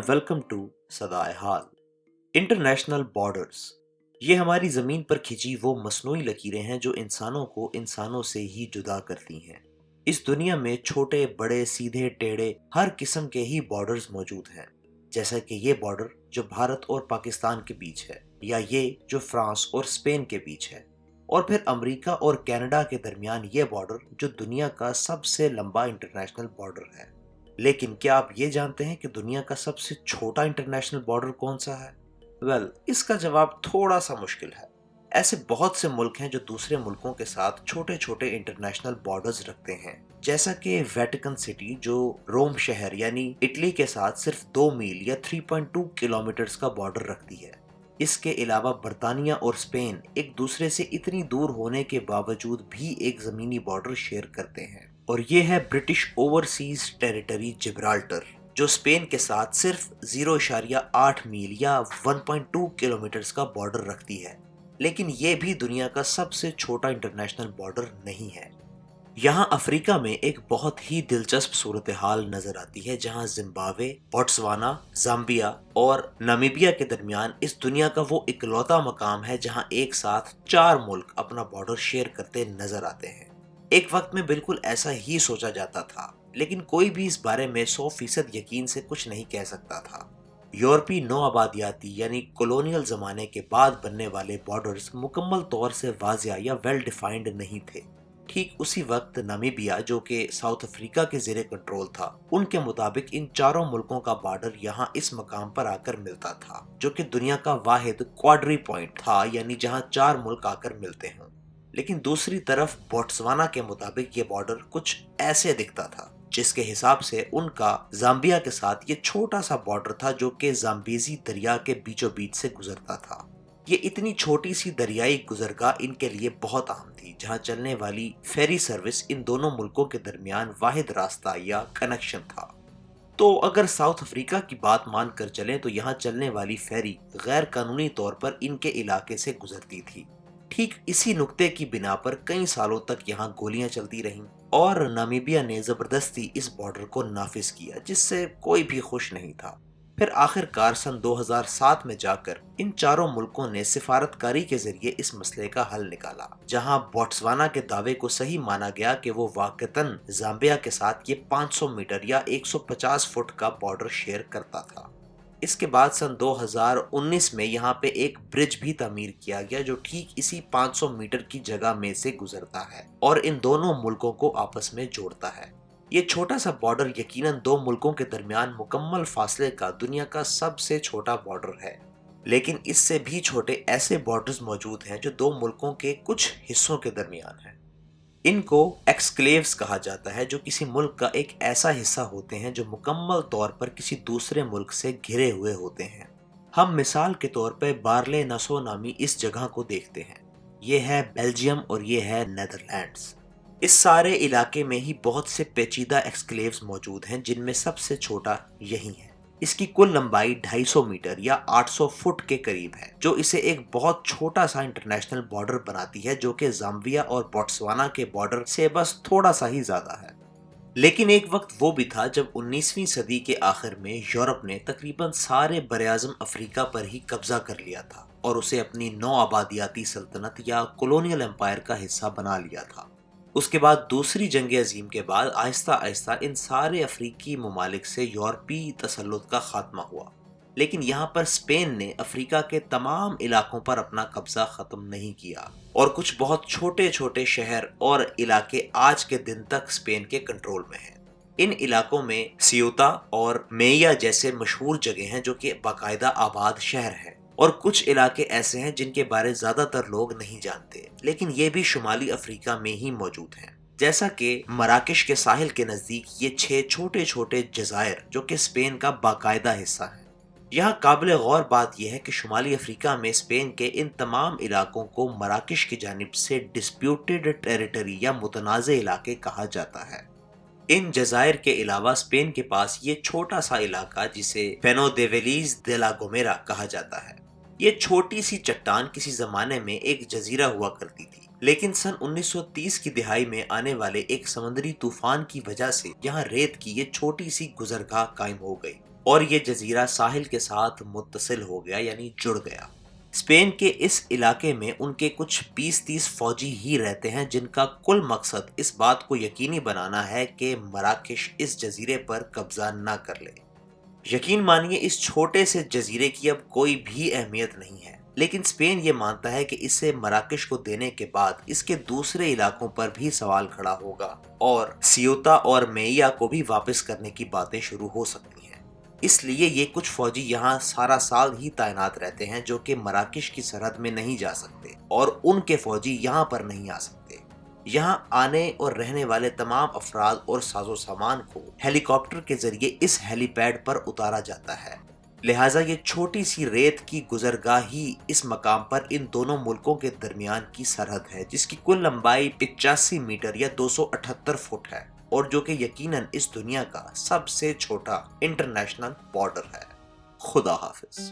Welcome to सदाए हाल। International borders ये हमारी ज़मीन पर खिंची वो मसनूई लकीरें हैं जो इंसानों को इंसानों से ही जुदा करती हैं। इस दुनिया में छोटे बड़े सीधे टेढ़े हर किस्म के ही बॉर्डर्स मौजूद हैं, जैसा कि ये बॉर्डर जो भारत और पाकिस्तान के बीच है, या ये जो फ्रांस और स्पेन के बीच है, और फिर अमेरिका और कनाडा के दरमियान ये बॉर्डर जो दुनिया का सबसे लंबा इंटरनेशनल बॉर्डर है। लेकिन क्या आप ये जानते हैं कि दुनिया का सबसे छोटा इंटरनेशनल बॉर्डर कौन सा है? इसका जवाब थोड़ा सा मुश्किल है। ऐसे बहुत से मुल्क हैं जो दूसरे मुल्कों के साथ छोटे छोटे इंटरनेशनल बॉर्डर्स रखते हैं, जैसा कि वेटिकन सिटी जो रोम शहर यानी इटली के साथ सिर्फ 2 मील या 3.2 किलोमीटर का बॉर्डर रखती है। इसके अलावा बर्तानिया और स्पेन एक दूसरे से इतनी दूर होने के बावजूद भी एक जमीनी बॉर्डर शेयर करते हैं, और ये है ब्रिटिश ओवरसीज टेरिटरी जिब्राल्टर, जो स्पेन के साथ सिर्फ 0.8 मील या 1.2 किलोमीटर का बॉर्डर रखती है। लेकिन ये भी दुनिया का सबसे छोटा इंटरनेशनल बॉर्डर नहीं है। यहाँ अफ्रीका में एक बहुत ही दिलचस्प सूरत हाल नजर आती है, जहाँ जिम्बाब्वे, बोट्सवाना, जाम्बिया और नामीबिया के दरमियान इस दुनिया का वो इकलौता मकाम है जहाँ एक साथ 4 मुल्क अपना बॉर्डर शेयर करते नजर आते हैं। एक वक्त में बिल्कुल ऐसा ही सोचा जाता था, लेकिन कोई भी इस बारे में 100% यकीन से कुछ नहीं कह सकता था। यूरोपीय नौआबादियाती यानी कॉलोनियल जमाने के बाद बनने वाले बॉर्डर्स मुकम्मल तौर से वाज़िया या वेल डिफाइंड नहीं थे। ठीक उसी वक्त नामीबिया, जो कि साउथ अफ्रीका के ज़ेरे कंट्रोल था, उनके मुताबिक इन चारों मुल्कों का बॉर्डर यहाँ इस मकाम पर आकर मिलता था, जो कि दुनिया का वाहिद क्वाड्री पॉइंट था, यानी जहाँ 4 मुल्क आकर मिलते हों। लेकिन दूसरी तरफ बोट्सवाना के मुताबिक ये बॉर्डर कुछ ऐसे दिखता था, जिसके हिसाब से उनका जाम्बिया के साथ ये छोटा सा बॉर्डर था, जो कि जाम्बेजी दरिया के बीचों बीच से गुजरता था। ये इतनी छोटी सी दरियाई गुजरगाह इनके लिए बहुत अहम थी, जहां चलने वाली फेरी सर्विस इन दोनों मुल्कों के दरमियान वाहिद रास्ता या कनेक्शन था। तो अगर साउथ अफ्रीका की बात मानकर चलें तो यहाँ चलने वाली फेरी गैर कानूनी तौर पर इनके इलाके से गुजरती थी। ठीक इसी नुक्ते की बिना पर कई सालों तक यहाँ गोलियां चलती रहीं, और नामीबिया ने जबरदस्ती इस बॉर्डर को नाफिज किया, जिससे कोई भी खुश नहीं था। फिर आखिरकार सन 2007 में जाकर इन चारों मुल्कों ने सिफारतकारी के जरिए इस मसले का हल निकाला, जहां बोट्सवाना के दावे को सही माना गया कि वो वाकईतन जाम्बिया के साथ ये 500 मीटर या 150 फुट का बॉर्डर शेयर करता था। इसके बाद सन 2019 में यहाँ पे एक ब्रिज भी तामीर किया गया, जो ठीक इसी 500 मीटर की जगह में से गुजरता है और इन दोनों मुल्कों को आपस में जोड़ता है। ये छोटा सा बॉर्डर यकीनन 2 मुल्कों के दरमियान मुकम्मल फासले का दुनिया का सबसे छोटा बॉर्डर है। लेकिन इससे भी छोटे ऐसे बॉर्डर्स मौजूद हैं जो 2 मुल्कों के कुछ हिस्सों के दरमियान हैं। इनको एक्सक्लेव्स कहा जाता है, जो किसी मुल्क का एक ऐसा हिस्सा होते हैं जो मुकम्मल तौर पर किसी दूसरे मुल्क से घिरे हुए होते हैं। हम मिसाल के तौर पर बार्ले नसो नामी इस जगह को देखते हैं। ये है बेल्जियम और ये है नेदरलैंड्स। इस सारे इलाके में ही बहुत से पेचीदा एक्सक्लेव्स मौजूद हैं, जिनमें सबसे छोटा यही है। इसकी कुल लंबाई 250 मीटर या 800 फुट के करीब है, जो इसे एक बहुत छोटा सा इंटरनेशनल बॉर्डर बनाती है, जो कि जाम्बिया और बोट्सवाना के बॉर्डर से बस थोड़ा सा ही ज्यादा है। लेकिन एक वक्त वो भी था जब 19वीं सदी के आखिर में यूरोप ने तकरीबन सारे बरआज़म अफ्रीका पर ही कब्जा कर लिया था और उसे अपनी नौ आबादियाती सल्तनत या कॉलोनियल एम्पायर का हिस्सा बना लिया था। उसके बाद दूसरी जंग अजीम के बाद आहिस्ता आहिस्ता इन सारे अफ्रीकी ममालिक से यूरोपीय तसल्लुत का खात्मा हुआ। लेकिन यहाँ पर स्पेन ने अफ्रीका के तमाम इलाकों पर अपना कब्जा खत्म नहीं किया, और कुछ बहुत छोटे छोटे शहर और इलाके आज के दिन तक स्पेन के कंट्रोल में हैं। इन इलाकों में सियूता और मेया जैसे मशहूर जगह हैं, जो कि बाकायदा आबाद शहर हैं, और कुछ इलाके ऐसे हैं जिनके बारे ज्यादातर लोग नहीं जानते, लेकिन ये भी शुमाली अफ्रीका में ही मौजूद हैं। जैसा कि मराकश के साहिल के नजदीक ये 6 छोटे छोटे जजायर, जो कि स्पेन का बाकायदा हिस्सा है। यहाँ काबिल गौर बात यह है कि शुमाली अफ्रीका में स्पेन के इन तमाम इलाकों को मराकश की जानिब से डिस्प्यूटेड टेरिटरी या मुतनाज़ इलाके कहा जाता है। इन जजायर के अलावा स्पेन के पास ये छोटा सा इलाका, जिसे फेनो दे वेलीज दे ला गोमेरा कहा जाता है। ये छोटी सी चट्टान किसी जमाने में एक जजीरा हुआ करती थी, लेकिन सन 1930 की दिहाई में आने वाले एक समुद्री तूफान की वजह से यहाँ रेत की ये छोटी सी गुजरगाह कायम हो गई اور یہ جزیرہ ساحل کے ساتھ متصل ہو گیا، یعنی جڑ گیا۔ اسپین کے اس علاقے میں ان کے کچھ 20-30 فوجی ہی رہتے ہیں جن کا کل مقصد اس بات کو یقینی بنانا ہے کہ مراکش اس جزیرے پر قبضہ نہ کر لے۔ یقین مانیے اس چھوٹے سے جزیرے کی اب کوئی بھی اہمیت نہیں ہے، لیکن اسپین یہ مانتا ہے کہ اسے مراکش کو دینے کے بعد اس کے دوسرے علاقوں پر بھی سوال کھڑا ہوگا اور سیوتا اور مییا کو بھی واپس کرنے کی باتیں شروع ہو سکتی ہیں۔ اس لیے یہ کچھ فوجی یہاں سارا سال ہی تعینات رہتے ہیں جو کہ مراکش کی سرحد میں نہیں جا سکتے، اور ان کے فوجی یہاں پر نہیں آ سکتے۔ یہاں آنے اور رہنے والے تمام افراد اور ساز و سامان کو ہیلی کاپٹر کے ذریعے اس ہیلی پیڈ پر اتارا جاتا ہے، لہٰذا یہ چھوٹی سی ریت کی گزرگاہ ہی اس مقام پر ان دونوں ملکوں کے درمیان کی سرحد ہے، جس کی کل لمبائی 85 میٹر یا 278 فٹ ہے، اور جو کہ یقیناً اس دنیا کا سب سے چھوٹا انٹرنیشنل بارڈر ہے۔ خدا حافظ۔